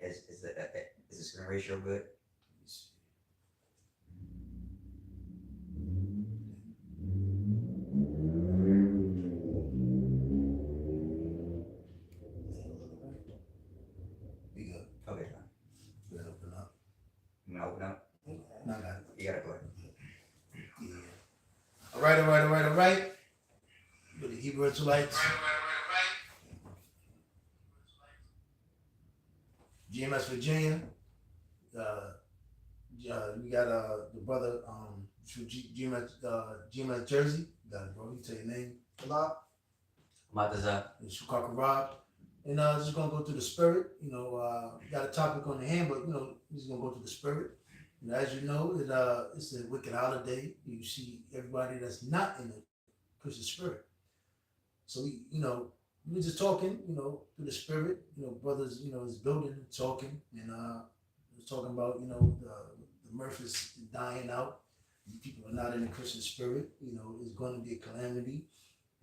is the screen ratio good? Let me see. We good. Okay, fine. Go ahead, open up. You wanna open up? No, I got it. You gotta go ahead. Yeah. All right. With the Hebrew Israelites. GMS Virginia. We got the brother from GMS Jersey. You got it, bro. You tell your name. Collab. Mataza. And Shukaka Rob. And just gonna go through the spirit. We got a topic on the hand, but we're just gonna go through the spirit. As you know, it's a wicked holiday. You see everybody that's not in the Christian spirit. So we were just talking, through the spirit. Brothers, is building, talking, and was talking about, the mirth is dying out. People are not in the Christian spirit. It's going to be a calamity,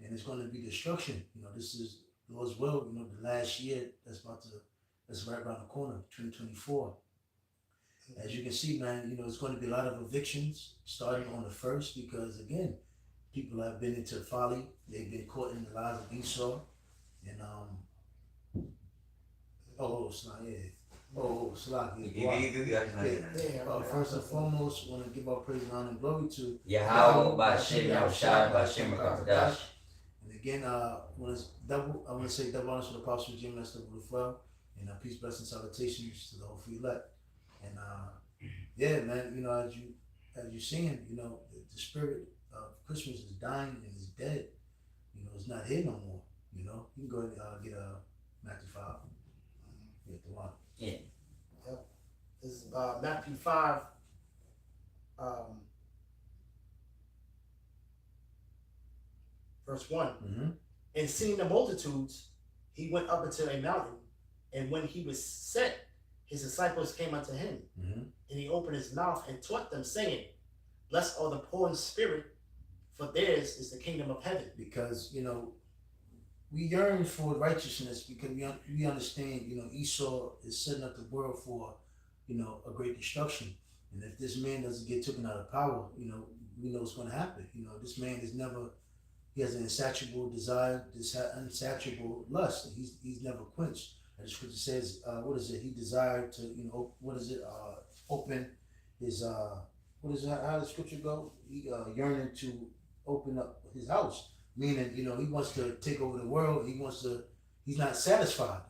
and it's going to be destruction. This is Lord's will. The last year that's right around the corner, 2024. As you can see, man, it's going to be a lot of evictions starting on the 1st because, again, people have been into folly. They've been caught in the lies of Esau. And, first and foremost, want to give our praise and honor and glory to Yahweh, Bashem, Yahushai, Bashem, Rakadash. And again, I want to say double honors to the Apostle Jim Lester Bluffel, and peace, blessings, salutations to the whole free elect. And yeah, man, as you're seeing, the spirit of Christmas is dying and is dead. It's not here no more. You can go ahead and get Matthew 5. Get the one. Yeah. Yep. This is Matthew 5. Verse 1. Mm-hmm. And seeing the multitudes, he went up into a mountain, and when he was set, his disciples came unto him, Mm-hmm. and he opened his mouth and taught them, saying, Blessed are the poor in spirit, for theirs is the kingdom of heaven. Because, we yearn for righteousness because we understand, Esau is setting up the world for, a great destruction. And if this man doesn't get taken out of power, we know what's going to happen. This man he has an insatiable desire, this insatiable lust. He's never quenched. As the scripture says, what is it? He desired to, open his, how the scripture go? He yearning to open up his house. Meaning, he wants to take over the world. He's not satisfied,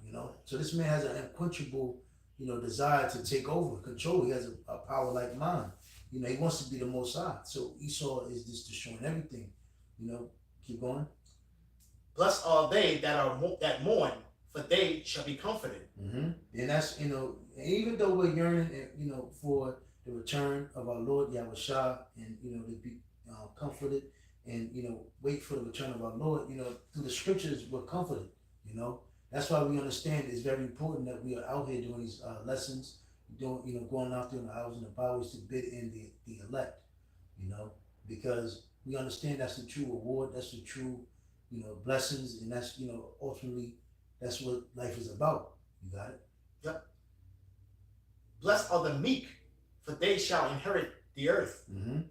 So this man has an unquenchable, desire to take over, control. He has a power like mine. He wants to be the Most High. So Esau is just destroying everything. Keep going. Blessed are they that mourn, for they shall be comforted. Mm-hmm. And that's, even though we're yearning, for the return of our Lord Yahushua and, to be comforted, and wait for the return of our Lord. Through the scriptures we're comforted. That's why we understand it's very important that we are out here doing these lessons, going out there in the houses and the byways to bid in the elect. Because we understand that's the true reward, that's the true blessings, and that's ultimately that's what life is about. You got it? Yep. Blessed are the meek, for they shall inherit the earth. Mm-hmm.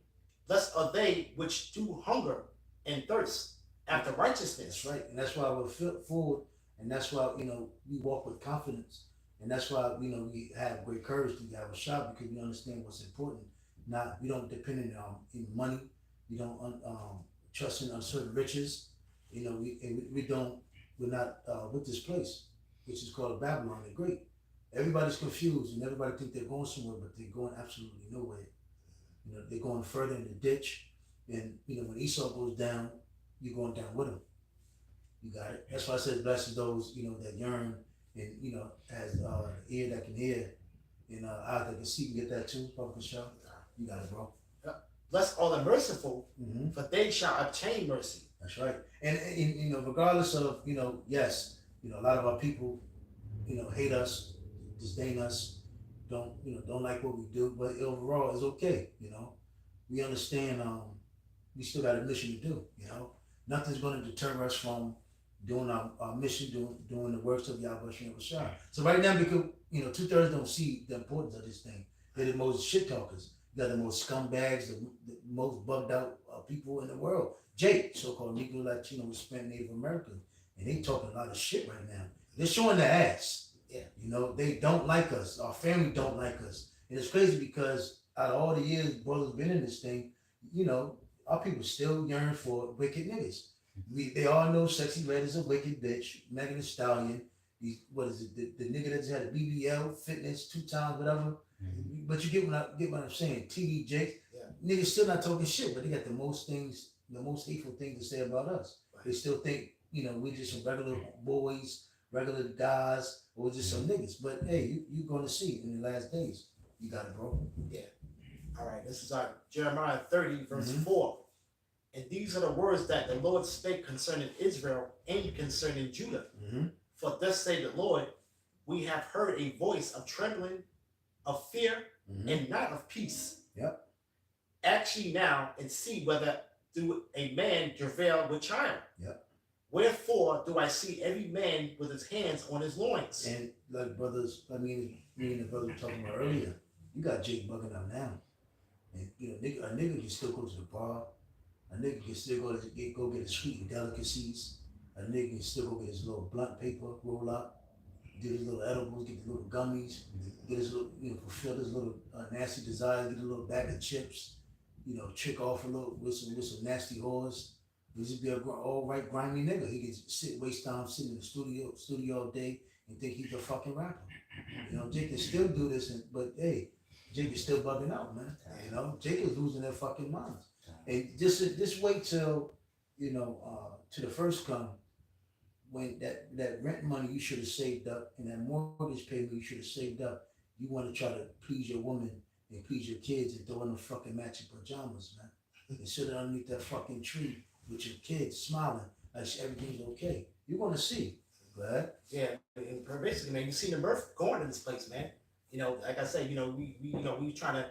Blessed are they which do hunger and thirst after righteousness. That's right. And that's why we're full. And that's why, we walk with confidence. And that's why, we have great courage to have a shot because we understand what's important. We don't depend on money. We don't trust in uncertain riches. We're not with this place, which is called Babylon the Great. Everybody's confused and everybody think they're going somewhere, but they're going absolutely nowhere. They're going further in the ditch, and when Esau goes down, you're going down with him. You got it. That's why I said, blessed those that yearn and has ear that can hear and eyes that can see. You get that too, Prophet Shaw? You got it, bro. Blessed are the merciful, Mm-hmm. for they shall obtain mercy. That's right. And regardless of yes, a lot of our people hate us, disdain us, don't like what we do, but overall it's okay. We understand we still got a mission to do. Nothing's going to deter us from doing our mission, doing the works of Yahweh Shem Shah. So right now, because 2/3 don't see the importance of this thing. They're the most shit talkers. You got the most scumbags, the most bugged out people in the world. Jake, so-called Negro, Latino, Hispanic, Native American, and they talking a lot of shit right now. They're showing their ass. Yeah. They don't like us. Our family don't like us. And it's crazy because out of all the years brothers been in this thing, our people still yearn for wicked niggas. They all know Sexy Red is a wicked bitch. Megan Thee Stallion. What is it? The nigga that just had a BBL fitness 2 times, whatever. Mm-hmm. But you get what I'm saying. TV Jake, niggas still not talking shit, but they got the most hateful things to say about us. Right. They still think we just some regular boys, regular guys, or just some niggas. But hey, you're gonna see in the last days. You got it, bro. Yeah. All right. This is our Jeremiah 30 verse 4. And these are the words that the Lord spake concerning Israel and concerning Judah. Mm-hmm. For thus say the Lord, we have heard a voice of trembling, of fear, and not of peace. Yep. Ask ye now and see whether do a man travail with child. Yep. Wherefore do I see every man with his hands on his loins? And like brothers, me and the brother were talking about earlier, you got Jake bugging out now. And a nigga can still go to the bar. A nigga can still go get his sweet and delicacies. A nigga can still go get his little blunt paper, roll up, get his little edibles, get the little gummies, get his little, fulfill his little nasty desire, get a little bag of chips, trick off a little with some nasty whores. He'll just be a all right grimy nigga. He can waste time sitting in the studio all day and think he's a fucking rapper. Jake can still do this, but hey, Jake is still bugging out, man. Jake is losing their fucking minds. And just wait till, to the first come, when that rent money you should have saved up and that mortgage payment you should have saved up, you want to try to please your woman and please your kids and throw in the fucking matching pajamas, man. And sit underneath that fucking tree with your kids smiling like everything's okay. You're gonna see. Go ahead. Yeah, and basically, man, you see the mirth going in this place, man. Like I said, we trying to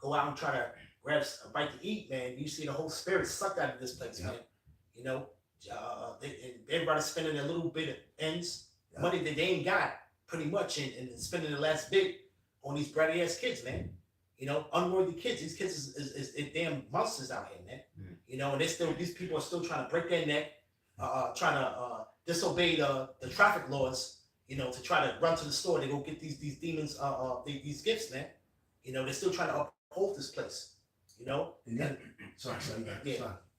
go out and try to grab a bite to eat, man. You see the whole spirit sucked out of this place, man. Everybody's spending their little bit of ends, money that they ain't got, pretty much, and spending the last bit on these bratty ass kids, man. Unworthy kids. These kids is damn monsters out here, man. And these people are still trying to break their neck, trying to disobey the traffic laws, to try to run to the store to go get these demons, these gifts, man. They're still trying to uphold this place, Sorry.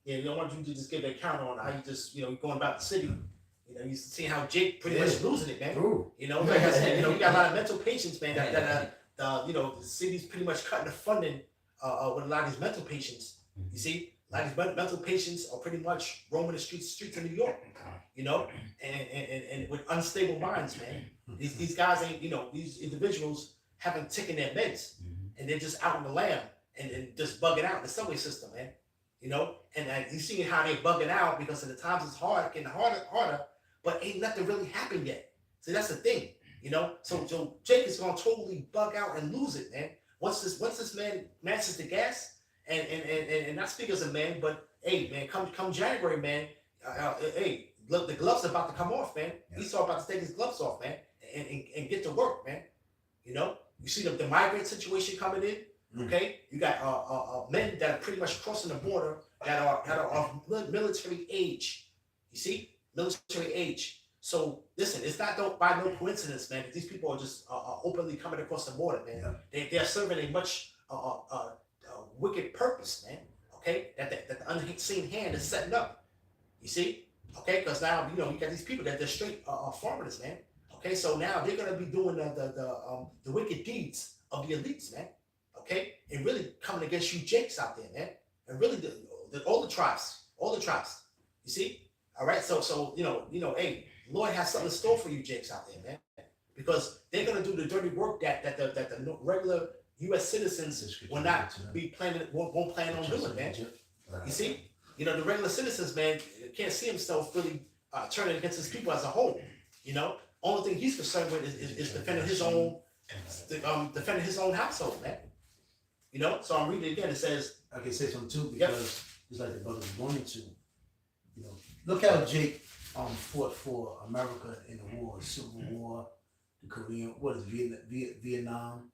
Yeah, I want you to just give an account on how you just, going about the city. You see how Jake pretty much losing it, man. Ooh. Like I said, we got a lot of mental patients, man, that the city's pretty much cutting the funding with a lot of these mental patients. You see, a lot of these mental patients are pretty much roaming the streets of New York, and with unstable minds, man. These guys ain't, these individuals haven't taken their meds, and they're just out in the land and just bugging out in the subway system, man. And you see how they're bugging out because of the times it's hard, getting harder, but ain't nothing really happened yet. See, that's the thing, So Jake is gonna totally bug out and lose it, man. Once this man matches the gas, and not speak as a man, but hey, man, come January, man. Hey, look, the gloves are about to come off, man. Yeah. Esau about to take his gloves off, man, and get to work, man. You see the migrant situation coming in. Okay, you got men that are pretty much crossing the border that are of military age. You see, military age. So listen, it's not by no coincidence, man. That these people are just openly coming across the border, man. Yeah. They're serving a much wicked purpose, man. Okay, that the unseen hand is setting up. You see, okay, because now you got these people that they're straight foreigners, man. Okay, so now they're gonna be doing the wicked deeds of the elites, man. Okay, and really coming against you Jakes out there, man, and really all the tribes. You see, all right. So hey, Lord has something in store for you Jakes out there, man, because they're gonna do the dirty work that the regular U.S. citizens will not be won't plan on doing, man. You see, the regular citizens, man, can't see himself really turning against his people as a whole. Only thing he's concerned with is defending his own household, man. So I'm reading it again. It says, I can say something too, because it's like the brother's wanting to. Look how Jake fought for America in the war, Civil War, the Korean, Vietnam,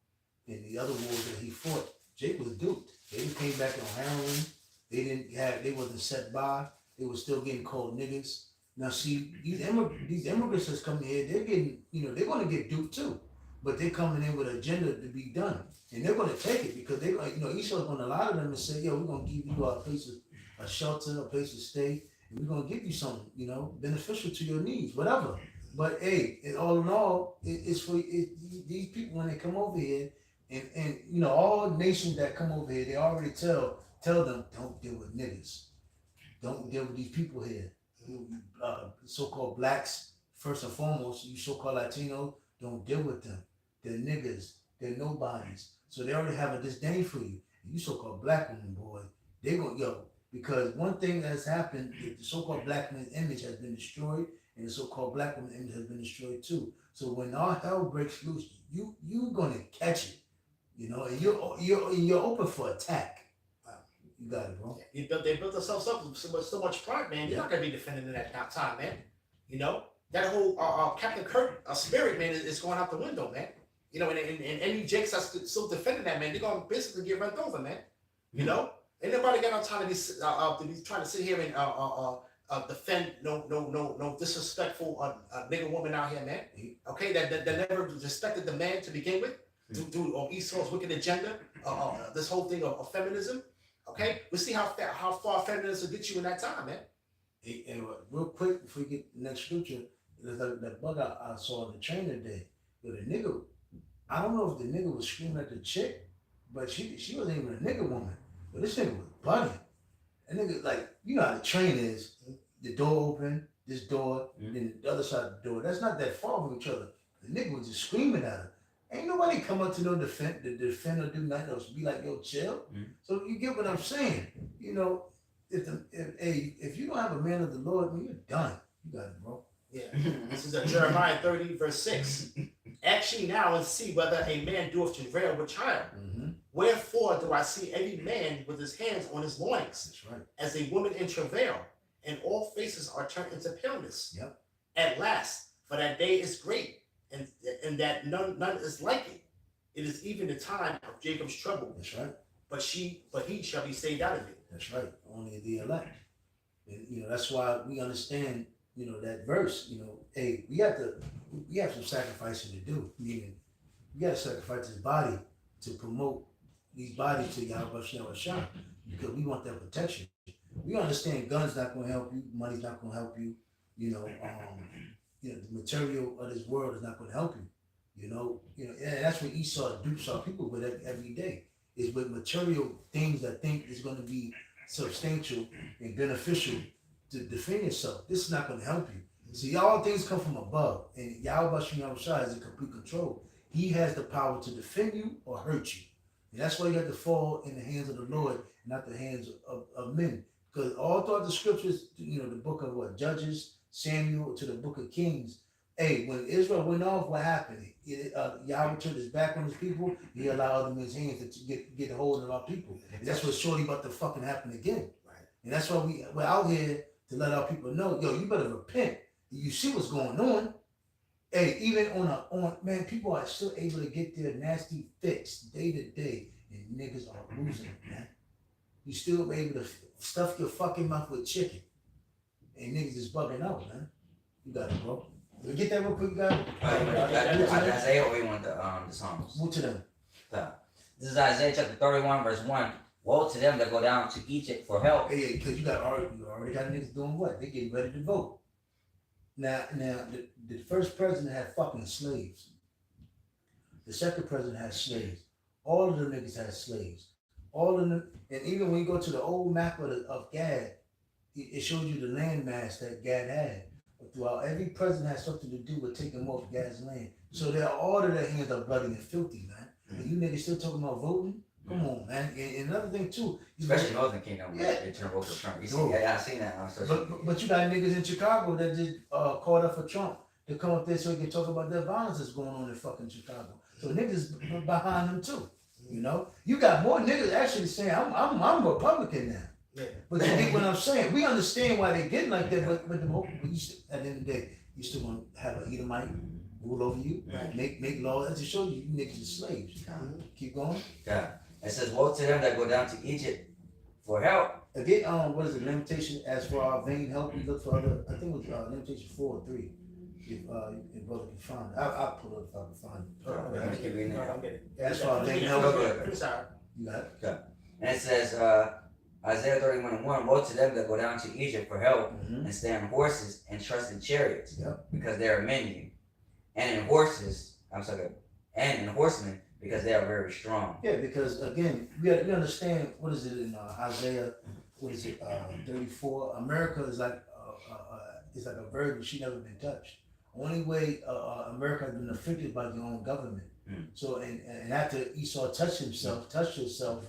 and the other wars that he fought. Jake was duped. They came back on heroin. They wasn't set by. They were still getting called niggas. Now see, these immigrants that's coming here, they're getting, they're gonna get duped too. But they're coming in with an agenda to be done. And they're gonna take it because they're like, Esau's gonna allow them and say, yo, we're gonna give you a place a shelter, a place to stay, and we're gonna give you something, beneficial to your needs, whatever. But hey, all in all, it's for these people when they come over here, and all nations that come over here, they already tell them, don't deal with niggas, don't deal with these people here. So-called blacks, first and foremost, you so-called Latinos, don't deal with them. They're niggas, they're nobodies. So they already have a disdain for you. You so-called black woman, boy, they gonna because one thing that's happened, the so-called black man's image has been destroyed, and the so-called black woman's image has been destroyed too. So when all hell breaks loose, you're gonna catch it, and you're open for attack. You got it, bro. Yeah, they built themselves up with so much pride, man. You're not gonna be defending in that time, man. That whole Captain Kirk spirit, man, is going out the window, man. And any Jakes that's still defending that, man, they're gonna basically get run over, man. Ain't nobody got no time to be trying to sit here and defend no disrespectful nigga woman out here, man. Okay, that never respected the man to begin with, due on Esau's wicked agenda, this whole thing of feminism. Okay, we'll see how far feminism gets you in that time, man. And real quick before we get the next scripture, there's that bug I saw in the train today. But the nigga, I don't know if the nigga was screaming at the chick, but she wasn't even a nigga woman. But this nigga was bugging. And nigga, like, you know how the train is, the door open, this door, and then the other side of the door. That's not that far from each other. The nigga was just screaming at her. Ain't nobody come up to no defend or do nothing else. Be like, yo, chill. So you get what I'm saying. If you don't have a man of the Lord, man, you're done. You got it, bro. Yeah. This is Jeremiah 30, verse 6. Ask ye now and see whether a man doeth travail with child. Wherefore do I see every man with his hands on his loins, That's right, as a woman in travail, and all faces are turned into paleness. Yep. At last, for that day is great, and that none is like it. It is even the time of Jacob's trouble. That's right. But he shall be saved out of it. That's right. Only the elect. And that's why we understand, that verse, hey, we have some sacrificing to do. Meaning we gotta sacrifice this body to promote these bodies to Yahweh Shah, because we want that protection. We understand guns not gonna help you, money's not gonna help you, the material of this world is not gonna help you. And that's what Esau dupes our people with every day. Is with material things that think is going to be substantial and beneficial to defend yourself. This is not going to help you. See, all things come from above, and Yahweh Shah is in complete control. He has the power to defend you or hurt you. And that's why you have to fall in the hands of the Lord, not the hands of men. Because all throughout the scriptures, the book of Judges, Samuel, to the book of Kings, hey, when Israel went off, what happened? Yahweh turned his back on his people. He allowed them in his hands to get a hold of our people. And that's what's surely about to fucking happen again. Right. And that's why we're out here to let our people know, yo, you better repent. You see what's going on. Hey, even man, people are still able to get their nasty fix day to day, and niggas are losing it, man. You still able to stuff your fucking mouth with chicken, and niggas is bugging out, man. You got it, bro. We get that real quick, guys. Isaiah, or we want the Psalms? Move to them. This is Isaiah chapter 31, verse 1. Woe to them that go down to Egypt for help. Hey, because you already got niggas doing what? They getting ready to vote. Now, the first president had fucking slaves. The second president had slaves. All of them niggas had slaves. All of them, and even when you go to the old map of Gad, it shows you the land mass that Gad had. Throughout, every president has something to do with taking off Gad's land. So they're all of their hands are bloody and filthy, man. And you niggas still talking about voting? Come on, man. And another thing too, especially Northern Kingdom, they turn vote for Trump. I seen that. But you got niggas in Chicago that just called up for Trump to come up there so he can talk about the violence that's going on in fucking Chicago. So niggas behind them too. You got more niggas actually saying I'm Republican now. Yeah. But you get what I'm saying? We understand why they getting like that, but the whole, at the end of the day, you still want to have an Edomite rule over you, Right. make laws. That just shows you niggas are slaves. Keep going. God. It says, woe to them that go down to Egypt for help. Again, what is it? Limitation as for our vain help, we look for other. I think it was limitation 4 or 3. If brother can find it, I'll pull it if I can find it. Let me keep reading it. I'm getting it. As for our vain help, I'm sorry. you got it. And it says, Isaiah 31:1, woe to them that go down to Egypt for help Mhm. and stay on horses and trust in chariots, Yep. because there are many, and in horses, and in horsemen, because they are very strong. Yeah, because again, we understand what is it in Isaiah? What is it? 34. America is like a virgin. She never been touched. Only way America has been afflicted by your own government. So and after Esau touched herself,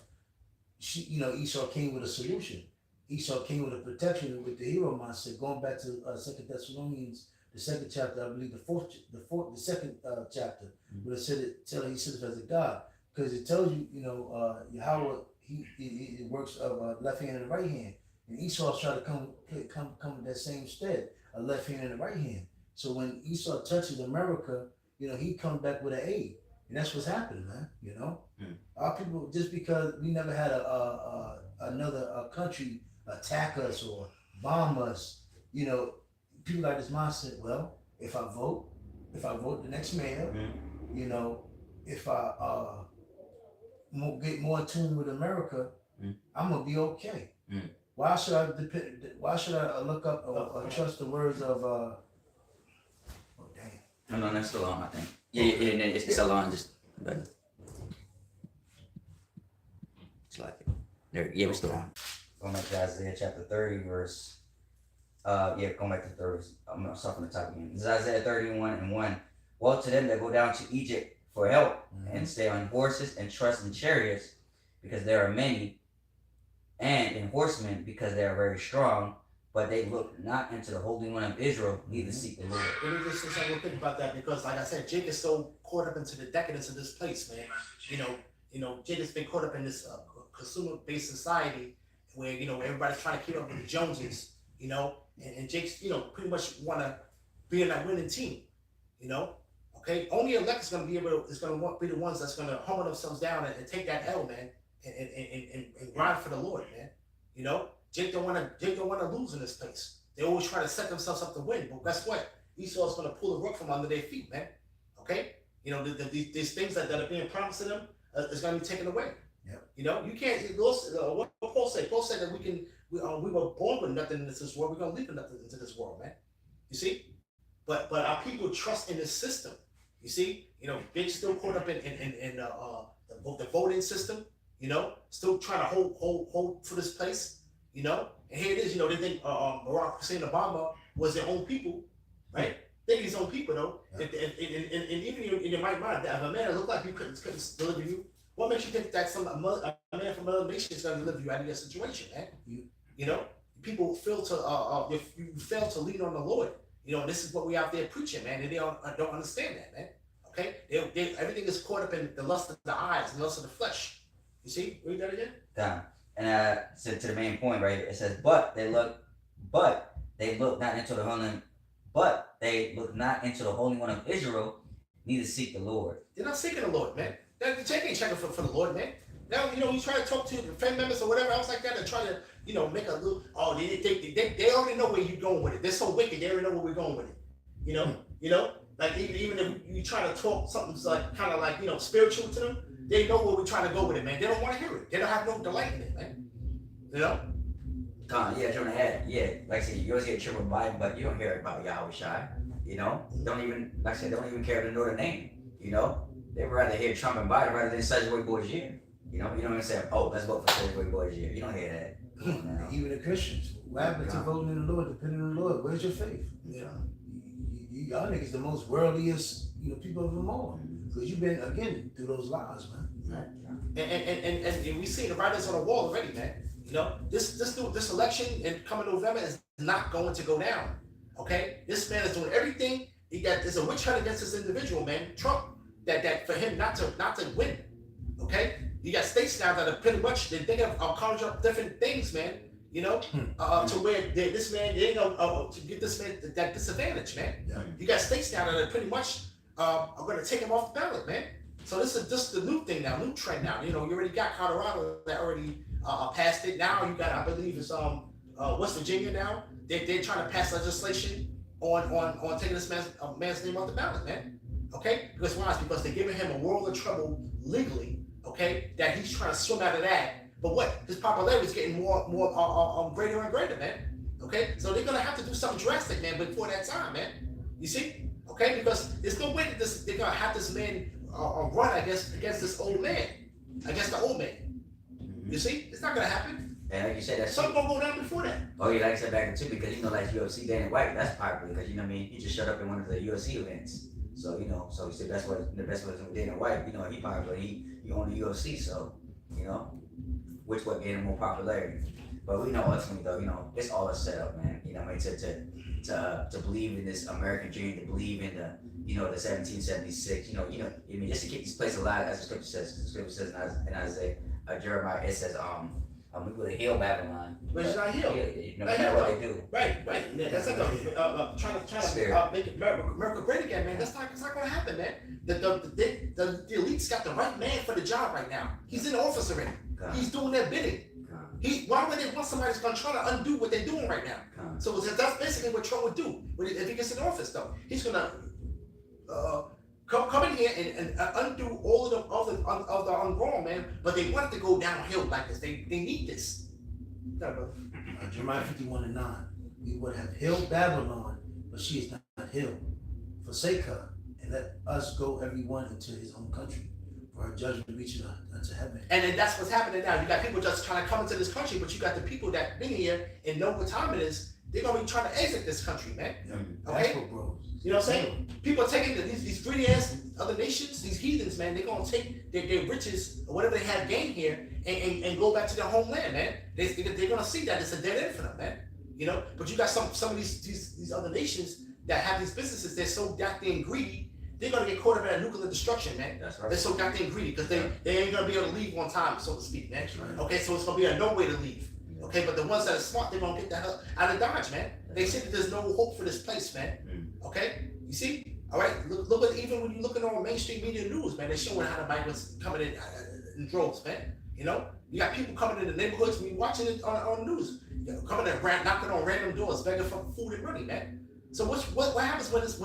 Esau came with a solution. Esau came with a protection with the hero mindset. Going back to 2 Thessalonians, the 2nd chapter, I believe the second chapter, where he said it as a God, because it tells you, Yahweh, he works of left hand and the right hand, and Esau's trying to come in that same stead, a left hand and a right hand. So when Esau touches America, he comes back with an aid, and that's what's happening, man. Our people, just because we never had another country attack us or bomb us, people like this mindset. Well, if I vote the next mayor, if I get more in tune with America, I'm gonna be okay. Why should I look up or trust the words of oh damn. No, that's still on, I think. Yeah, it's still on, just but it's like it. There, yeah, we're still on. Going back to Isaiah chapter 30, verse going back to the third verse. I'm gonna start from the top again. This is Isaiah 31:1. Woe to them that go down to Egypt for help and stay on horses and trust in chariots, because there are many, and in horsemen, because they are very strong, but they look not into the Holy One of Israel, neither seek the Lord. Let me just say something real quick about that, because like I said, Jake is so caught up into the decadence of this place, man. Jake has been caught up in this consumer-based society where, everybody's trying to keep up with the Joneses, and Jake's, pretty much want to be in that winning team, okay? Only elect is going to be the ones that's going to humble themselves down and take that L, man, and grind for the Lord, man. Jake don't want to lose in this place. They always try to set themselves up to win, but guess what? Esau's going to pull the rug from under their feet, man. Okay, these things that are being promised to them is going to be taken away. Yeah. You can't. What Paul said? Paul said that we were born with nothing in this world. We're going to leave with nothing into this world, man. You see, but our people trust in this system. You see, Jake's still caught up in the voting system. Still trying to hold for this place. And here it is, they think Barack Hussein Obama was their own people, right? They think his own people, though. Yeah. And even in your right mind, if a man that looked like you couldn't deliver you, what makes you think that a man from another nation is going to deliver you out of your situation, man? People fail to lean on the Lord. This is what we out there preaching, man, and they don't understand that, man. Okay? Everything is caught up in the lust of the eyes and the lust of the flesh. You see? Read that again? Down. And to the main point, right? It says, but they look not into the Holy One of Israel, neither seek the Lord. They're not seeking the Lord, man. Jake ain't checking for the Lord, man. Now, you try to talk to your family members or whatever else like that and try to, make a little, they already know where you're going with it. They're so wicked, they already know where we're going with it. Like even if you try to talk something like kind of like, spiritual to them, they know where we're trying to go with it, man. They don't want to hear it. They don't have no delight in it, man. Jonah had, like I said, you always hear triple Bible, but you don't hear about Yahweh Shai, don't even care to know the name, They would rather hear Trump and Biden rather than Sedgwick Bourgier. You don't even say, oh, let's vote for Sedgwick Bourgier. You don't hear that. Even the Christians, what happened to voting in the Lord, depending on the Lord? Where's your faith? Y'all niggas the most worldliest, people of them all. Because you've been, again, through those lies, man. And we see the writers on the wall already, man. This election in coming November is not going to go down. Okay? This man is doing everything. There's a witch hunt against this individual, man, Trump, that for him not to win. Okay? You got states now that are pretty much, they're thinking of conjuring up different things, man, you know, to where this man, they to get this man that disadvantage, man. Yeah. You got states now that are pretty much are going to take him off the ballot, man. So this is just the new thing now, new trend now. You know, you already got Colorado that already passed it. Now you got, I believe it's West Virginia now. They're trying to pass legislation on taking this man's name off the ballot, man. Okay, because why? Because they're giving him a world of trouble legally. Okay, that he's trying to swim out of that. But what? His popularity is getting more greater and greater, man. Okay, so they're gonna have to do something drastic, man, before that time, man. You see? Okay, because there's no way that they're gonna have this man run, I guess, against this old man, against the old man. You see? It's not gonna happen. And like you said, that's something gonna go down before that. Oh yeah, like I said back in too, because you know, like UFC Dana White, that's popular because you know what I mean. He just showed up in one of the UFC events, so you know, so he said that's what the best was with Dana White. You know, he popular. He on the UFC, so you know, which what gained him more popularity. But we know ultimately though, you know, it's all a setup, man. You know, what I mean, to believe in this American dream, to believe in the, you know, the 1776. You know, I mean, just to keep this place alive, as the scripture says. The scripture says in Isaiah, Jeremiah, it says, we will heal Babylon. But it's not healed. No matter what they do. Right. Yeah, that's like trying to make America great again, man. It's not gonna happen, man. The elite's got the right man for the job right now. He's in office already. God. He's doing their bidding. Why would they want somebody that's gonna try to undo what they're doing right now? God. So that's basically what Trump would do if he gets in office, though. He's gonna come in here and undo all of the ungrown, man. But they want it to go downhill like this. They need this. Jeremiah 51:9. We would have healed Babylon, but she is not healed. Forsake her, and let us go everyone into his own country. For her judgment reaching unto heaven. And then that's what's happening now. You got people just trying to come into this country, but you got the people that been here and know what time it is. They're gonna be trying to exit this country, man. Yeah, okay, bros. You know what I'm saying? People are taking these greedy ass other nations, these heathens, man. They're gonna take their riches or whatever they have gained here and go back to their homeland, man. They're gonna see that it's a dead end for them, man. You know, but you got some of these other nations that have these businesses. They're so goddamn greedy. They're gonna get caught up in a nuclear destruction, man. That's right. They're so goddamn greedy because they ain't gonna be able to leave on time, so to speak, man. Right. Okay, so it's gonna be a no way to leave. Okay, but the ones that are smart, they're gonna get the hell out of Dodge, man. They say that there's no hope for this place, man. Okay, you see? All right, look at even when you're looking on mainstream media news, man. They're showing how the migrants coming in droves, man. You know, you got people coming in the neighborhoods. When you're watching it on the news, coming in, knocking on random doors, begging for food and money, man. So what happens when this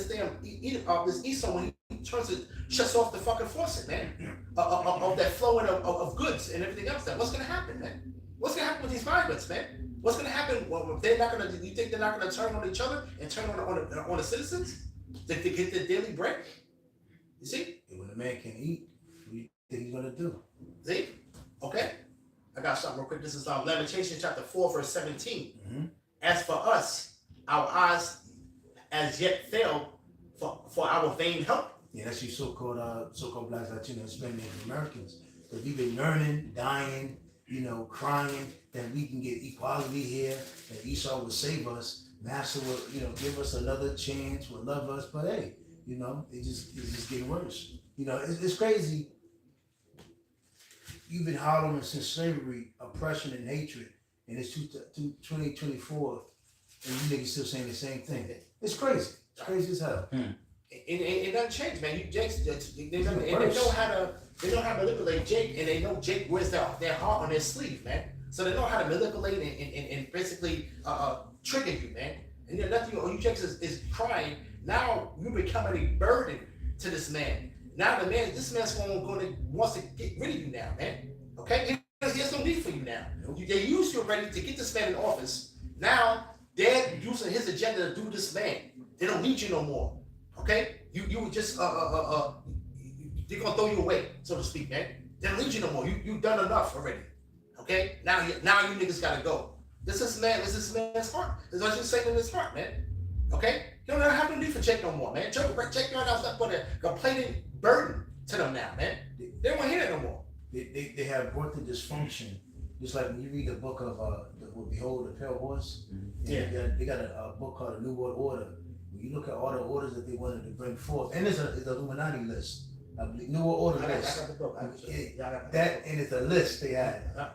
damn this Esau when he shuts off the fucking faucet, man, of that flowing of goods and everything else? What's gonna happen, man? What's gonna happen with these migrants, man? What's gonna happen? Well, they're not gonna. You think they're not gonna turn on each other and turn on the citizens to get their daily bread? You see? And when a man can eat, what do you think he's gonna do? See? Okay. I got something real quick. This is Lamentations chapter 4, verse 17. Mm-hmm. As for us, our eyes as yet failed for our vain help. Yeah, that's you so-called blacks, Latinos, Hispanic Americans. Because we've been yearning, dying, crying that we can get equality here, that Esau will save us, Master will, give us another chance, will love us. But hey, it's just getting worse. It's crazy. You've been hollering since slavery, oppression and hatred, and it's 2024. And you niggas still saying the same thing. It's crazy. It's crazy as hell. It doesn't change, man. They know how to manipulate Jake, and they know Jake wears their heart on their sleeve, man. So they know how to manipulate and basically trigger you, man. And then nothing. You Jake is crying. Now you becoming a burden to this man. Now this man's wants to get rid of you now, man. Okay, he has no need for you now. They used you already to get this man in office. Now they're using his agenda to do this man. They don't need you no more. Okay? You would just they're gonna throw you away, so to speak, man. They don't need you no more. You've done enough already. Okay? Now you niggas gotta go. This is man's heart. This is what you're saying in his heart, man. Okay? You don't have no need for Jake no more, man. Jake your house up for a complaining burden to them now, man. They don't want to hear it no more. They have brought the dysfunction. Just like when you read the book of Behold the Pale Horse, they got a book called The New World Order. When you look at all the orders that they wanted to bring forth, and there's an Illuminati list I believe New World Order I list. got the book. That and it's a list they had, Yeah.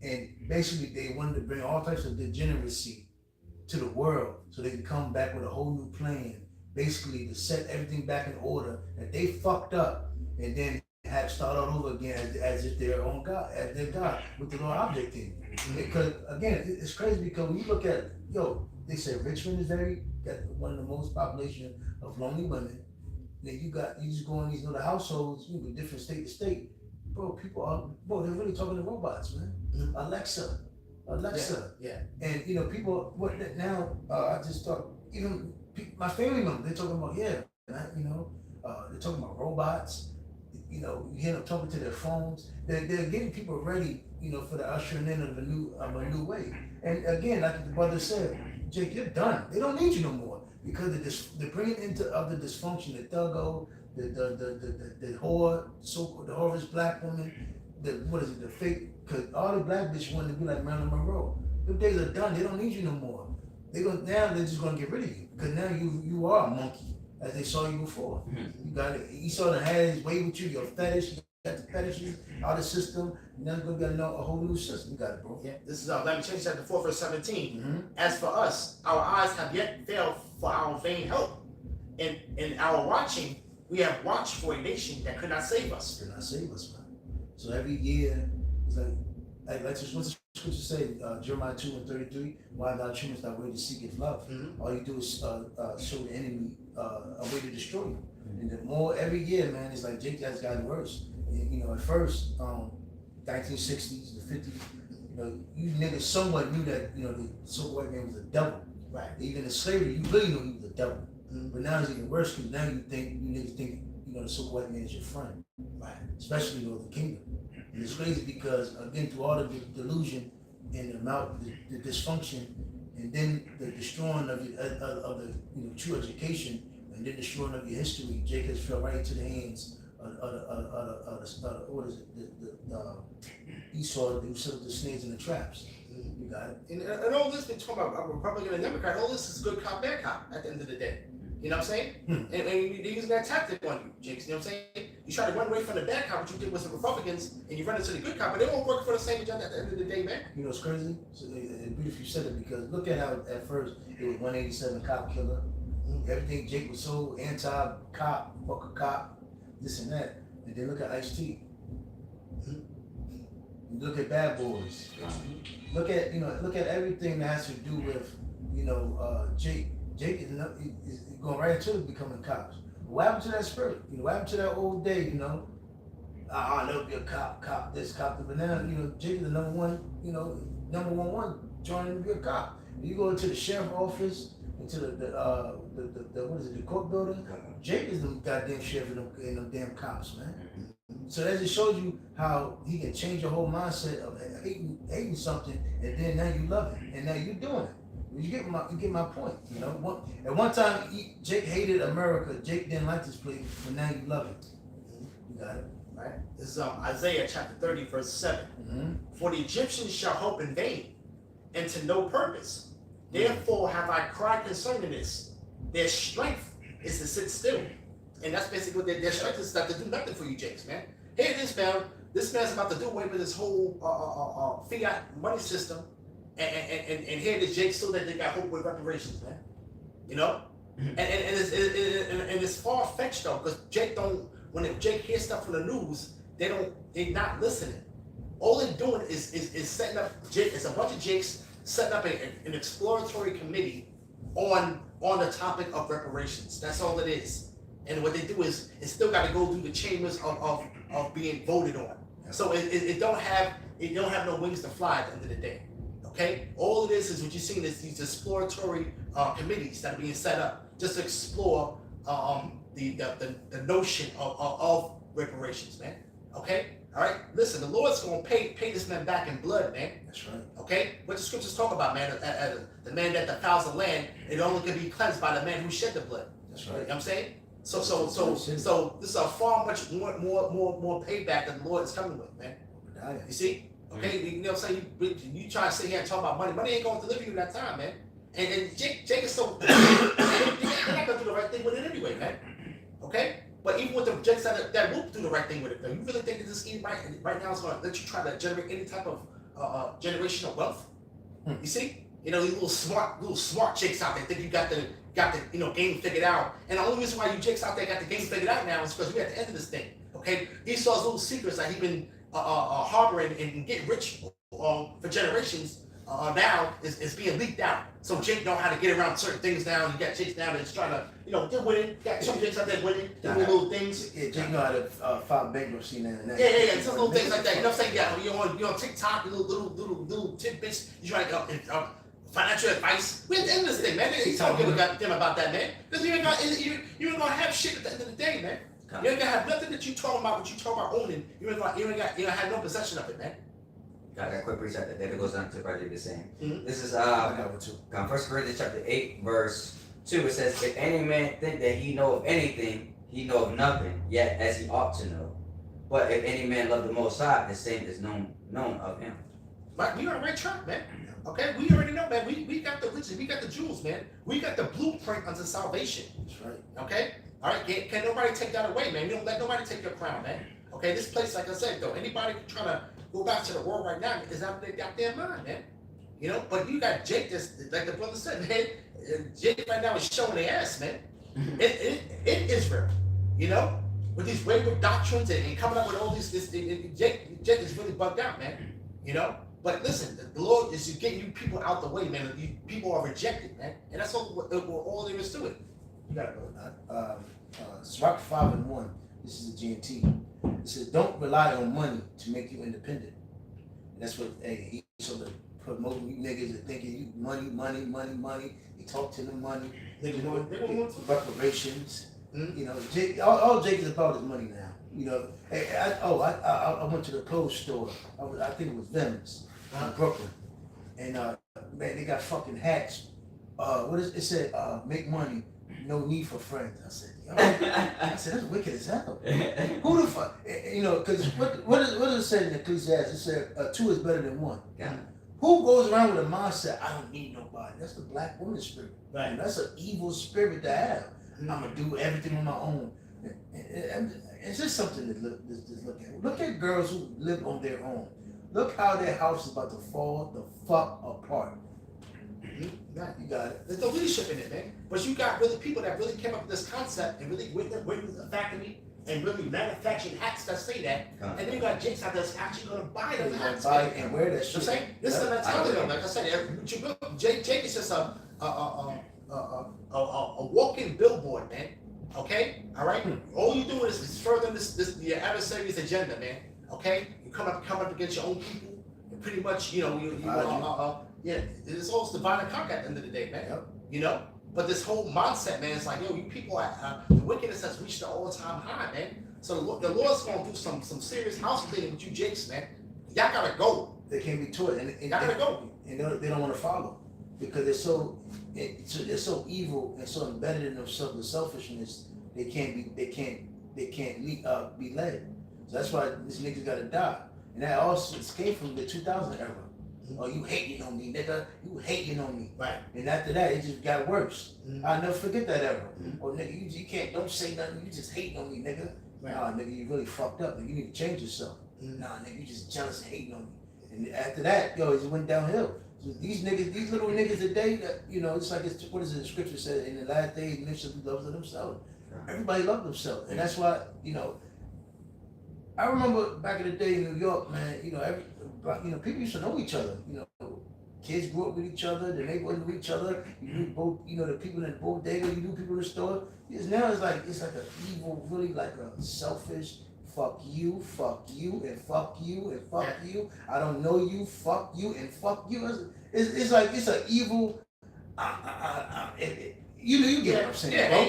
and basically they wanted to bring all types of degeneracy to the world so they can come back with a whole new plan, basically to set everything back in order that they fucked up, and then have start all over again as if they're on God, as their God with the little object thing. Because again, it's crazy because when you look at they say Richmond is got one of the most population of lonely women. Then you just go in these little households, you know, different state to state, bro. They're really talking to robots, man. Mm-hmm. Alexa, Yeah. and you know, people. Now? I just thought even my family members, they're talking about you know, they're talking about robots. You know, you hear them talking to their phones. They're getting people ready, you know, for the ushering in of a new way. And again, like the brother said, Jake, you're done. They don't need you no more because they're bringing into of the dysfunction, the thuggo, the whore, so-called the whorish black woman, the fake, because all the black bitches want to be like Marilyn Monroe. Them days are done. They don't need you no more. They're just gonna get rid of you because now you are a monkey as they saw you before. You got it. You saw the hands way with you, your fetish. You got the fetishes out of the system. Now you're gonna get a whole new system. You got it, bro. Yeah. This is Lamentations chapter 4, verse 17. Mm-hmm. As for us, our eyes have yet failed for our vain help. And in our watching, we have watched for a nation that could not save us. Could not save us, man. So every year, it's like what's the scripture say? Jeremiah 2:33. Why thou trimmest thy way to seek his love? Mm-hmm. All you do is show the enemy a way to destroy you. And the more every year, man, it's like Jake has gotten worse. And, you know, at first, 1960s, the 50s, you know, you niggas somewhat knew that, you know, the so-called white man was a devil. Right. Even in slavery, you really knew he was a devil. Mm-hmm. But now it's even worse because now you niggas think, you know, the so-called white man is your friend. Right. Especially in the kingdom. And it's crazy because, again, through all the delusion and the amount, the dysfunction, and then the destroying of the you know, true education, and then destroying of your history, Jake has fell right into the hands of what is it? The Esau who set up the snares and the traps. You got it. And all this, been talking about Republican and Democrat, all this is good cop, bad cop at the end of the day. You know what I'm saying? And they're using that tactic on you, Jakes. You know what I'm saying? You try to run away from the bad cop, what you did with the Republicans, and you run into the good cop, but they won't work for the same agenda at the end of the day, man. You know what's crazy? So, it's beautiful you said it because look at how at first it was 187 cop killer. Everything Jake was so anti-cop, fuck a cop, this and that. And then look at Ice-T. Look at Bad Boys. Look at everything that has to do with, you know, Jake. Jake is going right into becoming cops. What happened to that spirit? You know, what happened to that old day, you know? I'll never be a cop this, cop that. But now, you know, Jake is the number one trying to be a cop. You go into the sheriff's office, into the what is it, the court building. Jake is the goddamn sheriff and them damn cops, man. So that just shows you how he can change your whole mindset of hating something, and then now you love it, and now you're doing it. You get my point, you know. At one time, Jake hated America. Jake didn't like this place, but now you love it. You got it, right? This is Isaiah chapter 30, verse 7. For the Egyptians shall hope in vain, and to no purpose. Therefore have I cried concerning this. Their strength is to sit still, and that's basically what their strength is, to do nothing for you, Jakes, man. Here it is, man. This man's about to do away with this whole fiat money system. And here it is, Jake, still that they got hope with reparations, man. You know? And it's far-fetched, though, because Jake when Jake hears stuff from the news, they're not listening. All they're doing is setting up, it's a bunch of Jakes setting up an exploratory committee on the topic of reparations. That's all it is. And what they do is, it still got to go through the chambers of being voted on. So it don't have no wings to fly at the end of the day. Okay, all it is what you're seeing is these exploratory committees that are being set up just to explore the notion of reparations, man. Okay, all right. Listen, the Lord's gonna pay this man back in blood, man. That's right. Okay, what the scriptures talk about, man, the man that defiles the land, it only can be cleansed by the man who shed the blood. That's right. You know what I'm saying? So this is a far much more payback that the Lord is coming with, man. You see? Okay, you know what I'm saying? You try to sit here and talk about money. Money ain't going to deliver you in that time, man. And Jake is so... You're not going to do the right thing with it anyway, man. Okay? But even with the jakes that will do the right thing with it. Though. You really think that this scheme right now is going to let you try to generate any type of generational wealth? You see, these little smart jakes out there think you got the game figured out. And the only reason why you jakes out there got the game figured out now is because we're at the end of this thing. Okay, Esau's little secrets that he's been harboring and getting rich for generations. Now is being leaked out. So Jake know how to get around certain things now. You got Jakes now that's trying to, they're winning. Got some Jakes out there winning, doing little things. Yeah, Jake know how to file bankruptcy now. Yeah. Some little things like that. You know what I'm saying? Yeah, you're on TikTok, little tidbits. You trying to financial advice. We're at the end of this thing, man. He's talking to them about that, man. Because you ain't gonna have shit at the end of the day, man. You ain't gonna have nothing that you talking about. What you talking about owning? You ain't have no possession of it, man. Got that quick precept that goes down to probably the same. Mm-hmm. This is 1 Corinthians chapter 8, verse 2. It says, if any man think that he know of anything, he know of nothing, yet as he ought to know. But if any man love the Most High, the same is known of him. Right, we on the right track, man. Okay, we already know, man. We got the riches, we got the jewels, man. We got the blueprint unto salvation. That's right. Okay? All right, can nobody take that away, man. You don't let nobody take your crown, man. Okay, this place, like I said, though, anybody trying to go back to the world right now is out there got their mind, man. But you got Jake, that's like the brother said, man. Jake right now is showing their ass, man. In Israel, with these wayward doctrines and coming up with all this Jake is really bugged out, man. But listen, the Lord is getting you people out the way, man. People are rejected, man, and that's all there is to it. You gotta go. Sirach 5:1. This is the GNT. It says, don't rely on money to make you independent. And that's what he sort of promoting you niggas that thinking you money. You talk to them money. They want reparations. Mm-hmm. Jake, all Jake is about is money now. I went to the clothes store. I think it was Venice in Brooklyn, and man, they got fucking hats. It said? Make money, no need for friends. I said, that's wicked as hell. Who the fuck? Because what does it say in Ecclesiastes? It said 2 is better than 1. Yeah. Who goes around with a mindset, I don't need nobody? That's the black woman spirit. Right. And that's an evil spirit to have. Mm-hmm. I'm gonna do everything on my own. And it's just something to look at. Look at girls who live on their own. Look how their house is about to fall the fuck apart. Right. You got it. There's no leadership in it, man. But you got really people that really came up with this concept and really went to the factory and really manufactured hats that say that. And then you got Jakes out that's actually going to buy them hats. Buy it and wear that shit. I'm saying this is the mentality of, like I said, Jake is just a walking billboard, man. Okay, all right. All you doing is furthering your adversary's agenda, man. Okay, you come up against your own people, and pretty much, it's all divide and conquer at the end of the day, man. Yep. But this whole mindset, man, it's like, you people, the wickedness has reached an all-time high, man. So the Lord's gonna do some serious house cleaning with you, Jakes, man. Y'all gotta go. They can't be taught, and Y'all gotta go. And they don't want to follow because they're so evil and so embedded in themselves with selfishness. They can't be led. So that's why this nigga gotta die. And that also came from the 2000 era. Oh, you hating on me, nigga. You hating on me. Right. And after that, it just got worse. Mm-hmm. I'll never forget that era. Oh, nigga, you don't say nothing. You just hating on me, nigga. Right. Nah, nigga, you really fucked up. You need to change yourself. Mm-hmm. Nah, nigga, you just jealous and hating on me. And after that, it just went downhill. So these little niggas today, it's like, what is it, the scripture said, in the last days, men shall be lovers of themselves. Everybody loves themselves. And that's why, I remember back in the day in New York, man, people used to know each other. Kids grew up with each other, the neighborhood knew each other. You knew both, the people in the bodega, you knew people in the store. Now it's like an evil, really like a selfish, fuck you, and fuck you, and fuck you. I don't know you, fuck you, and fuck you. It's like, it's an evil, you get what I'm saying, bro.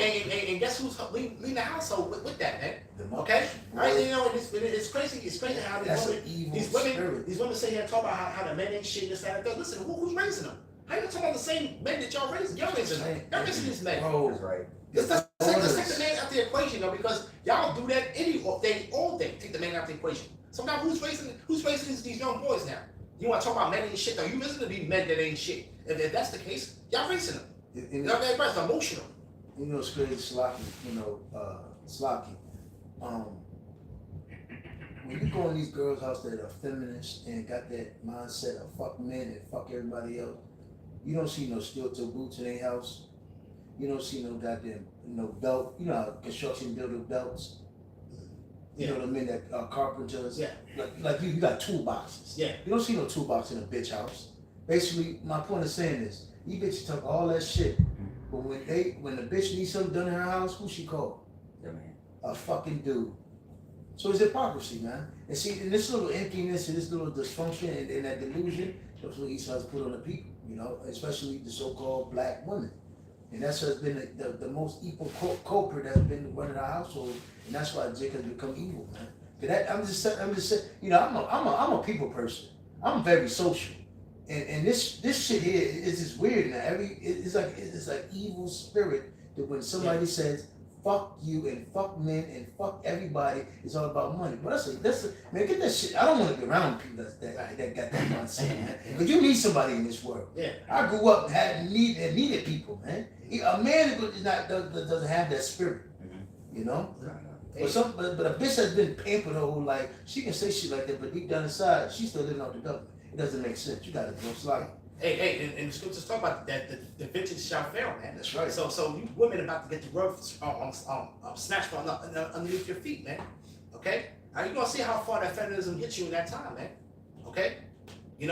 And guess who's leading the household with that, man? Okay? All right, it's crazy. It's crazy how these women sit here and talk about how the men ain't shit, this, that, and that. Listen, who's raising them? How you talking about the same men that y'all raising? Y'all raising them. Y'all raising these men. Bro, That's right. Let's take the man out the equation, though, because y'all do that all day. Take the man out the equation. So now who's raising these young boys now? You want to talk about men ain't shit, though? You listen to these men that ain't shit. If that's the case, y'all raising them. Everybody's emotional. It's crazy, Slocky, Slocky. when you go in these girls' house that are feminists and got that mindset of fuck men and fuck everybody else, you don't see no steel-toe boots in their house. You don't see no goddamn belt. You know how construction builder belts. You know the men that are carpenters. Yeah. Like you got toolboxes. Yeah. You don't see no toolbox in a bitch house. Basically, my point of saying is, you bitches talk all that shit, but when the bitch needs something done in her house, who she call? Yeah, man. A fucking dude. So it's hypocrisy, man. And see, in this little emptiness and this little dysfunction and that delusion, that's what Esau's put on the people, especially the so-called black women. And that's what's been the most evil culprit that's been running our household, and that's why Jake has become evil, man. I'm just saying, I'm a people person. I'm very social, and this shit here is just weird now. It's like evil spirit that when somebody says fuck you and fuck men and fuck everybody, it's all about money. But that's man, get that shit. I don't want to be around people that got that mindset, man. But you need somebody in this world. Yeah. I grew up and needed people, man. A man doesn't have that spirit, But a bitch has been pampered her whole life. She can say shit like that, but deep down inside, she's still living off the government. It doesn't make sense. You gotta go slide. Hey, and the scriptures talk about that the vintage shall fail, man. That's right. So you women about to get the rug snatched from underneath your feet, man. Okay? Now you're gonna see how far that feminism gets you in that time, man. Okay? And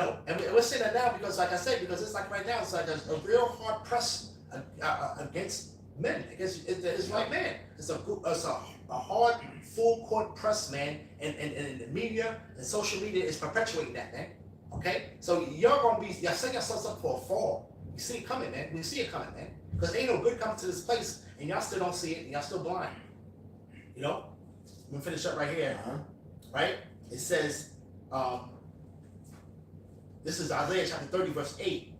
we're saying that now because, like I said, because it's like right now, it's like a real hard press against men, it's like man. It's a hard full court press, man, and the media and social media is perpetuating that, man. Okay, so y'all setting yourselves up for a fall. You see it coming, man. We see it coming, man. Because ain't no good coming to this place, and y'all still don't see it, and y'all still blind. I'm gonna finish up right here. Right? It says, this is Isaiah chapter 30, verse 8.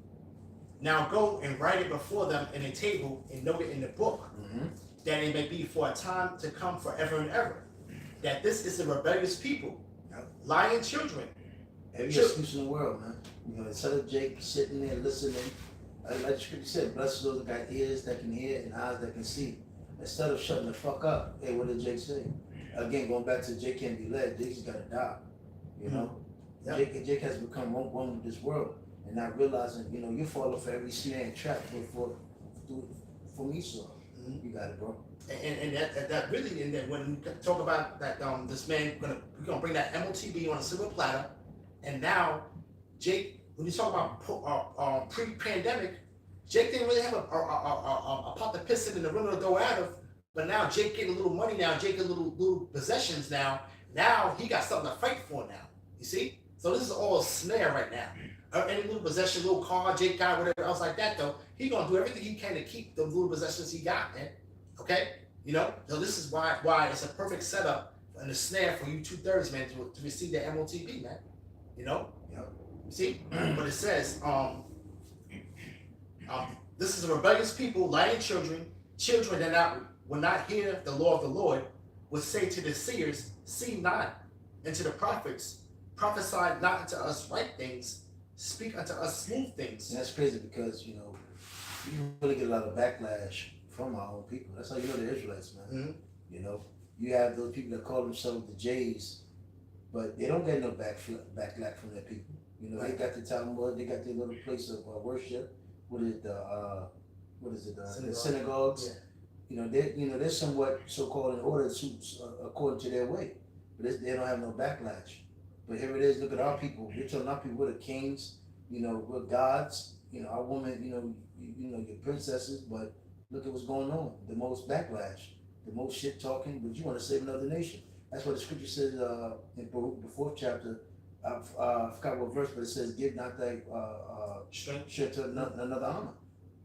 Now go and write it before them in a table and note it in the book, that it may be for a time to come forever and ever. That this is a rebellious people, lying children. Every excuse in the world, man. Instead of Jake sitting there listening, like the scripture said, blessed those that got ears that can hear and eyes that can see. Instead of shutting the fuck up, hey, what did Jake say? Again, going back to Jake can't be led, Jake's got to die. Jake has become one with this world and not realizing, you're falling for every snare and trap from Esau. You got it, bro. And that really, and then when we talk about that, this man we're gonna bring that MOTB on a silver platter. And now, Jake, when you talk about pre-pandemic, Jake didn't really have a pot to piss in the river to go out of. But now Jake getting a little money now. Jake getting little possessions now. Now he got something to fight for now. You see? So this is all a snare right now. Any little possession, little car, Jake got, whatever else like that though, he gonna do everything he can to keep the little possessions he got, man. Okay? So this is why it's a perfect setup and a snare for you 2/3, man, to receive the MOTB, man. You see? But it says, this is a rebellious people, lying children that will not hear the law of the Lord, will say to the seers, see not, and to the prophets, prophesy not unto us right things, speak unto us smooth things. And that's crazy because, you really get a lot of backlash from our own people. That's how you know the Israelites, man. You have those people that call themselves the Jays, but they don't get no backlash from their people. They got the Talmud, they got their little place of worship. What is the synagogues? Yeah. They're somewhat so-called in order according to their way, but they don't have no backlash. But here it is. Look at our people. They're telling our people we're the kings. We're gods. Our women. Your princesses. But look at what's going on. The most backlash, the most shit talking. But you want to save another nation. That's what the scripture says in Baruch, the 4th chapter. I forgot what verse, but it says, "Give not thy strength to another honor.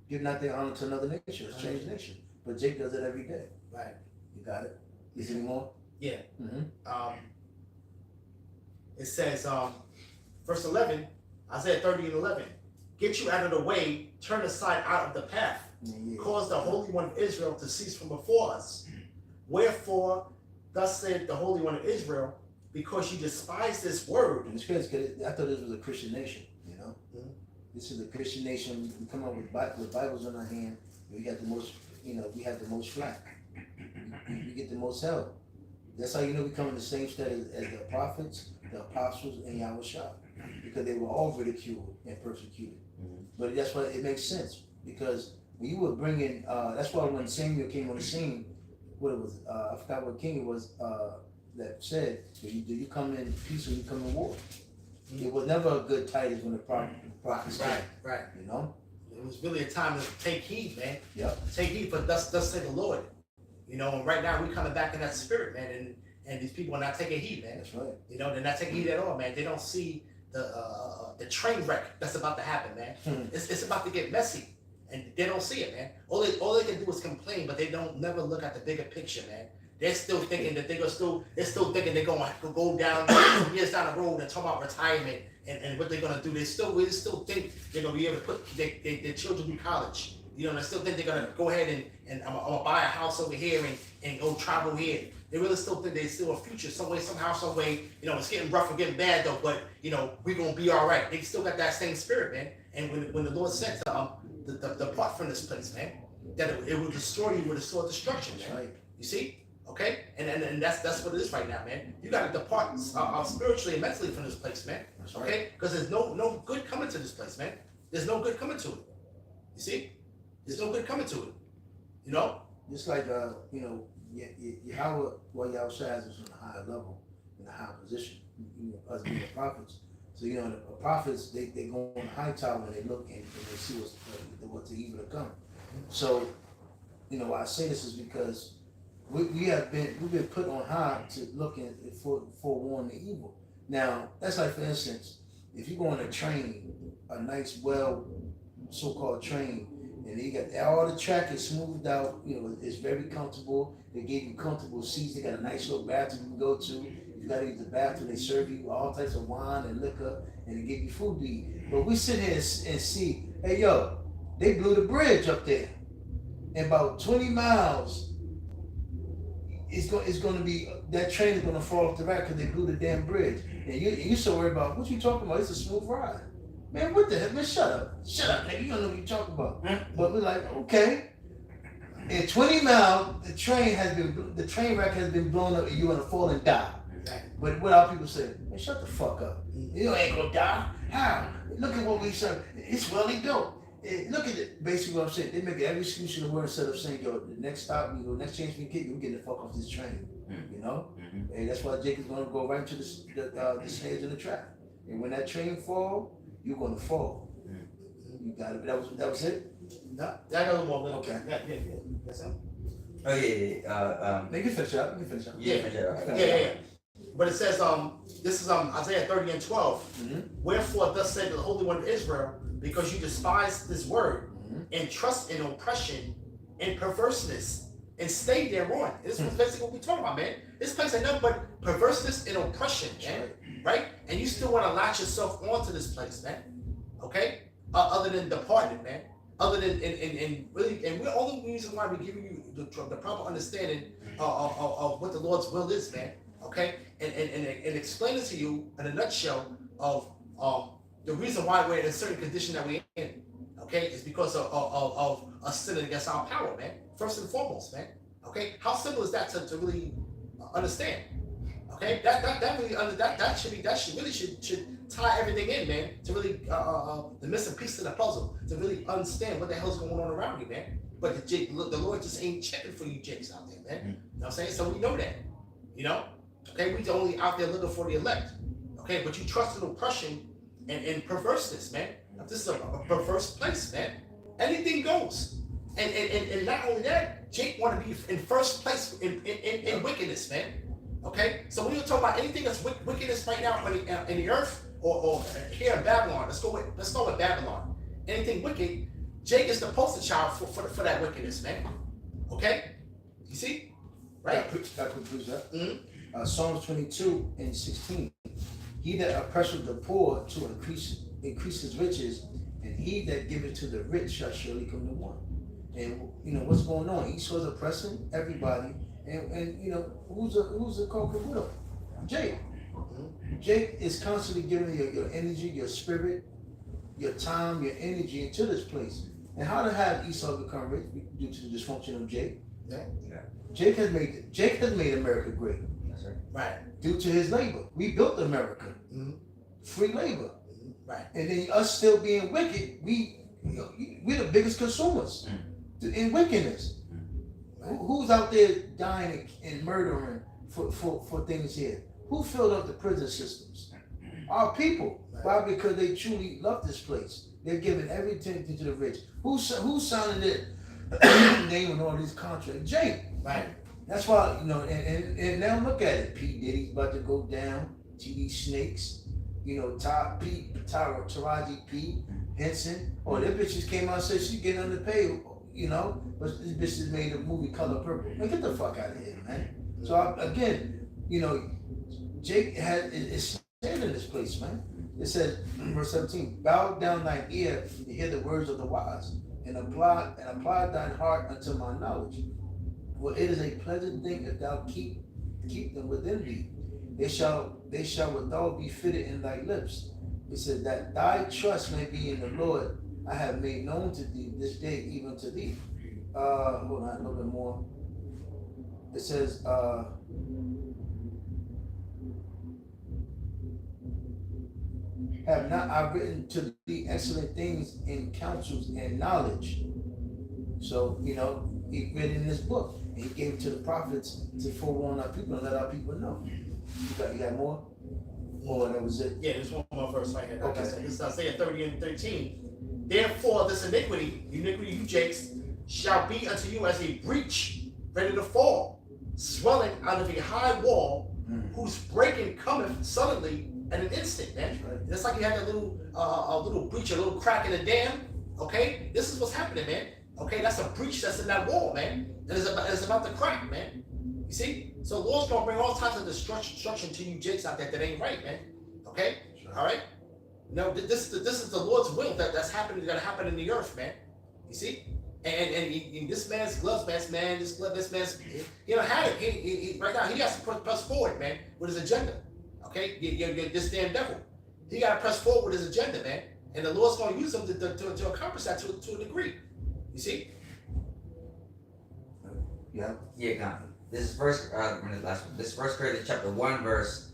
Give not thy honor to another nation." It's changed nation. But Jake does it every day. Right. You got it. Is there any more? Yeah. It says, verse 11, Isaiah 30 and 11, get you out of the way, turn aside out of the path, cause the Holy One of Israel to cease from before us. Wherefore, thus said the Holy One of Israel, because you despise this word. And it's crazy because I thought this was a Christian nation, This is a Christian nation. We come up with Bibles in our hand. We got the most, we have the most flack. We get the most hell. That's how you know we come in the same state as the prophets, the apostles, and Yahushua, because they were all ridiculed and persecuted. But that's why it makes sense, because when you were bringing, that's why when Samuel came on the scene, what it was, I forgot what king it was that said, do you come in peace or you come in war? It was never a good title when the prophets came. Right. You know? It was really a time to take heed, man. Yep. Take heed, for thus say the Lord. You know, and right now we're coming back in that spirit, man, and these people are not taking heed, man. That's right. You know, they're not taking heed at all, man. They don't see the train wreck that's about to happen, man. It's about to get messy, and they don't see it, man. All they can do is complain, but they don't never look at the bigger picture, man. They're still thinking that they're still thinking they're going to go down years down the road and talk about retirement and what they're going to do. They still think they're going to be able to put their children through college. You know, they still think they're going to go ahead and I'm going to buy a house over here and go travel here. They really still think there's still a future some way, somehow, some way. You know, it's getting rough and getting bad though, but you know, we're going to be all right. They still got that same spirit, man. And when the Lord said to them, depart from this place, man, that it will destroy you with a sword of destruction, man. Right. You see? Okay? And that's what it is right now, man. You got to depart spiritually and mentally from this place, man. That's right. Okay? Because there's no good coming to this place, man. There's no good coming to it. You see? There's no good coming to it. You know? Just like, you know, Yahweh, well, Yahushua has us on a higher level, in a higher position, you know, us being the prophets. So, you know, the prophets, they go on the high tower and they look and they see what's the evil to come. So, you know, why I say this is because we've been put on high to look at forewarn the evil. Now, that's like, for instance, if you go on a train, a nice, well, so-called train, and you got all the track is smoothed out, you know, it's very comfortable. They gave you comfortable seats. They got a nice little bathroom you can go to. You got to use the bathroom. They serve you all types of wine and liquor, and they give you food to eat. But we sit here and see, hey, yo, they blew the bridge up there. And about 20 miles, it's going to be, that train is going to fall off the rack because they blew the damn bridge. And you so worried about, what you talking about? It's a smooth ride. Man, what the hell? Man, shut up, nigga. You don't know what you're talking about. But we're like, okay. In 20 miles, the train wreck has been blown up and you're gonna fall and die. But what our people say, man, shut the fuck up. You ain't gonna die. How? Look at what we serve. It's well built. Look at it. Basically what I'm saying, they make every excuse in the world instead of saying, yo, the next stop, you know, next chance we get, we're getting the fuck off this train. You know? And that's why Jacob's gonna go right into the snares in the trap. And when that train fall, you're gonna fall. You got it. That was it? No, I got a little more. Okay. Yeah. That's it. Oh yeah. You can finish up. Yeah. But it says, this is Isaiah 30 and 12. Wherefore thus said the Holy One of Israel, because you despise this word and trust in oppression and perverseness and stay thereon. This is basically what we're talking about, man. This place ain't nothing but perverseness and oppression, man. Right? And you still want to latch yourself onto this place, man. Okay? Other than departing, man. Other than and really, and we're only reason why we're giving you the proper understanding of what the Lord's will is, man. Okay? And explain it to you in a nutshell of the reason why we're in a certain condition that we're in. Okay? Is because of us sinning against our power, man. First and foremost, man. Okay? How simple is that to really understand? Okay, that should tie everything in, man. To really the missing piece of the puzzle, to really understand what the hell's going on around you, man. But the Lord just ain't checking for you jakes out there, man. You know what I'm saying? So we know that, you know. Okay, we only out there looking for the elect. Okay, but you trust in oppression and perverseness, man. This is a perverse place, man. Anything goes, and not only that, Jake want to be in first place in wickedness, man. Okay, so when you talk about anything that's wickedness right now in the earth or here in Babylon, let's go with Babylon. Anything wicked, Jake is the poster child for that wickedness, man. Okay, you see, right? That concludes that. Psalms 22 and 16. He that oppresseth the poor to increase his riches, and he that giveth to the rich shall surely come to want. And you know what's going on? Esau's oppressing everybody. And you know, who's the culprit widow? Jake. Jake is constantly giving your energy, your spirit, your time, your energy into this place. And how to have Esau become rich due to the dysfunction of Jake? Yeah. Jake has made America great. That's right. Right. Due to his labor. We built America. Mhm. Free labor. Right. And then us still being wicked, we're the biggest consumers in wickedness. Who's out there dying and murdering for things here? Who filled up the prison systems? Our people. Right. Why? Because they truly love this place. They're giving everything to the rich. Who's signing it? Naming all these contracts? Jake. Right. That's why, and now look at it. P. Diddy's about to go down. TV Snakes. Taraji P. Henson. Oh, that bitch just came out and said she getting underpaid. But this bitch has made a movie Color Purple. Man, get the fuck out of here, man. So again, Jake is saying in this place, man. It says in verse 17, bow down thine ear to hear the words of the wise, and apply thine heart unto my knowledge. For it is a pleasant thing if thou keep them within thee. They shall withal be fitted in thy lips. It said that thy trust may be in the Lord. I have made known to thee this day, even to thee. Hold on, a little bit more. It says, have not I written to thee excellent things in counsels and knowledge? So, he read in this book, and he gave it to the prophets to forewarn our people and let our people know. You got more? Or that was it? Yeah, there's one more verse right here. Okay. This is Isaiah 30 and 13. Therefore, this iniquity, you Jakes, shall be unto you as a breach ready to fall, swelling out of a high wall, whose breaking cometh suddenly at an instant, man. Right. It's like you had a little breach, a little crack in the dam. Okay, this is what's happening, man. Okay, that's a breach that's in that wall, man. And it's about to crack, man. You see? So the Lord's gonna bring all types of destruction to you Jakes out there that ain't right, man. Okay? Sure. All right? No, this is the Lord's will that's happening, gonna happen in the earth, man. You see? And this man's gloves, man, this man's, he don't have it. He right now, he has to press forward, man, with his agenda. Okay? This damn devil. He got to press forward with his agenda, man. And the Lord's going to use him to accomplish that to a degree. You see? Yeah. Yeah, God. This is First Corinthians chapter 1, verse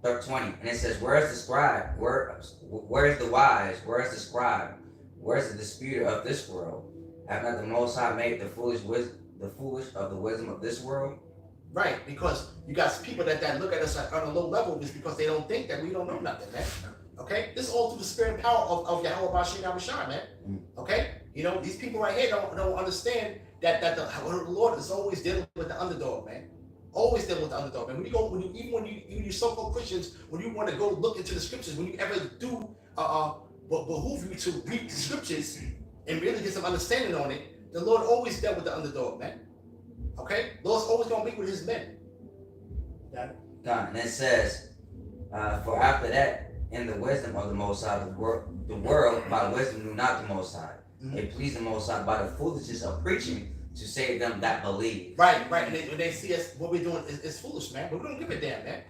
20, and it says, "Where is the scribe? Where is the wise? Where is the scribe? Where is the disputer of this world? Have not the Most High made the foolish of the wisdom of this world?" Right, because you got people that look at us on a low level is because they don't think that we don't know nothing, man. Okay, this is all through the spirit and power of Yahweh Bashir Yahweh, man. Okay, these people right here don't understand that the Lord is always dealing with the underdog, man. Always dealing with the underdog, man. When you so-called Christians, when you want to go look into the scriptures, when you ever do behoove you to read the scriptures and really get some understanding on it, the Lord always dealt with the underdog, man. Okay, Lord's always gonna be with his men. Got it? God, and it says, "For after that, in the wisdom of the Most High, the world by wisdom knew not the Most High. They pleased the Most High by the foolishness of preaching to save them that believe." Right. And when they see us, what we're doing is foolish, man. But we don't give a damn, man.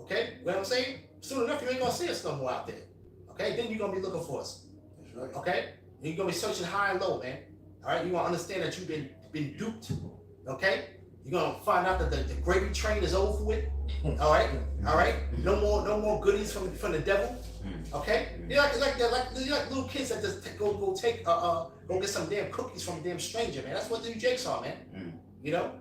Okay, you know what I'm saying? Soon enough, you ain't gonna see us no more out there. Okay, then you're gonna be looking for us. That's right. Okay, and you're gonna be searching high and low, man. All right, you're gonna understand that you've been duped. Okay, you're gonna find out that the gravy train is over with. All right. No more goodies from the devil. Okay, you're like little kids that just go get some damn cookies from a damn stranger, man. That's what the Jakes are, man. You know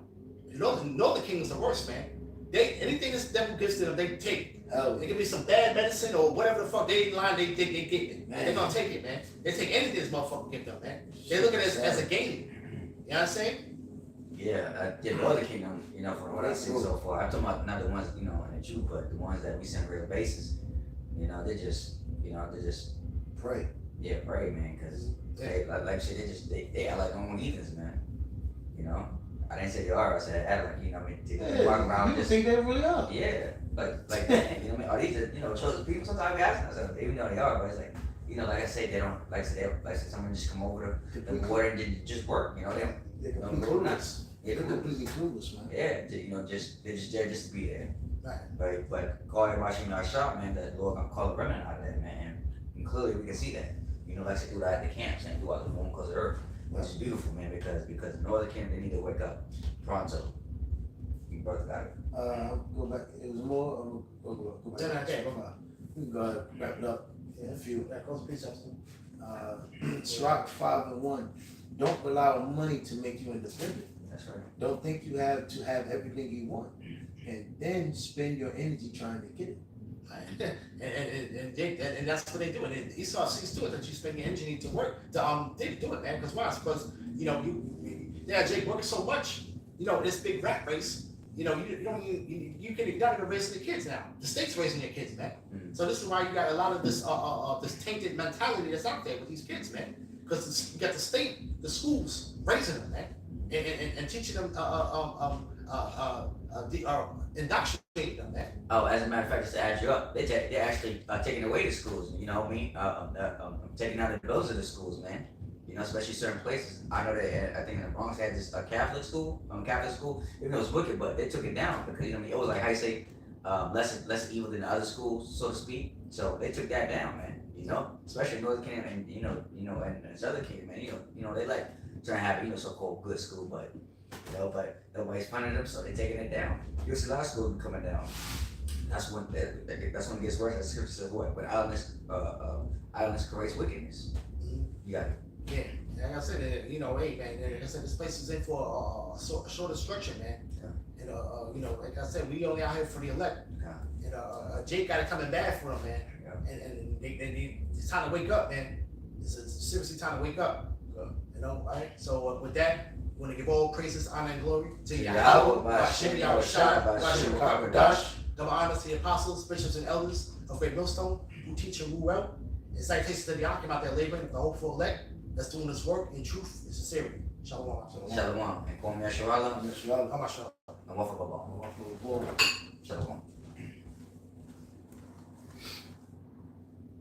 the kingdom's the worst, man. Anything this devil gives to them, they take. They give me some bad medicine or whatever the fuck they in line, they get it. Man. They're gonna take it, man. They take anything this motherfucker give them, man. They look at it as a game. You know what I'm saying? Yeah, the other kingdom, from what I've seen so far, I'm talking about not the ones, in the Jew, but the ones that we see on a regular basis. They just Pray. Yeah, pray, man, because they like shit. They act like own heathens, man. I didn't say they are. I said act like they walk around. You think they really are? Yeah, like that. You know what I mean? Are these chosen people? Sometimes we ask ourselves, even though they are, but it's like like I say, they don't like someone just come over the water and just work. They don't. They're Don't completely go clueless. nuts. They're completely clueless, man. Yeah, they're just there just to be there. Right. But call everybody in our shop, man. That Lord gonna call a remnant out of that, man. And clearly we can see that. Like I said, through at the camps and throughout the four corners of the earth, which is beautiful, man. Because the northern kingdom, they need to wake up pronto. You both got it. Go go 10 out of 10, We can go ahead and wrap it up in a few. Yeah, close precepts. Sirach 5:1. Don't rely on money to make you independent. That's right. Don't think you have to have everything you want, and then spend your energy trying to get it. And that's what they do. And Esau sees to it that you spend your energy to work to do it, man. Because why? Because Jake working so much. This big rat race. You not even raising the kids now. The state's raising your kids, man. Mm-hmm. So this is why you got a lot of this tainted mentality that's out there with these kids, man. Because you got the state, the schools raising them, man, and teaching them indoctrinating them, man. Oh, as a matter of fact, just to add you up, they're actually taking away the schools. You know what I mean? Taking out the bills of the schools, man. Especially certain places. I know that I think in the Bronx they had this Catholic school, even though it was wicked, but they took it down because it was like how you say, less evil than the other schools, so to speak. So they took that down, man. Especially in Northern Kingdom and this other kingdom, man. They like trying to have so-called good school, but nobody's funding them, so they're taking it down. You'll see a lot of schools coming down. That's when it gets worse. The scripture says what? When idleness creates wickedness. You got it. Yeah, like I said, hey man, like I said, this place is in for a short destruction, man. Yeah. And like I said, we only out here for the elect. Yeah. And Jake got it coming bad for them, man. Yeah. And it's time to wake up, man. It's seriously time to wake up. Right? So with that, we want to give all praises, honor, and glory to Yahweh, Ba'ashem, Yahushua, Ba'ashem, Kakadash. Double honors to the apostles, bishops, and elders of Great Millstone who teach and rule well. And salutations to the Akim out there laboring with the hopeful elect that's doing this work in truth and sincerity. Shalom. Shalom. And call me Asherallah. Yes, y'all. How much? And Wafa Baba. Walk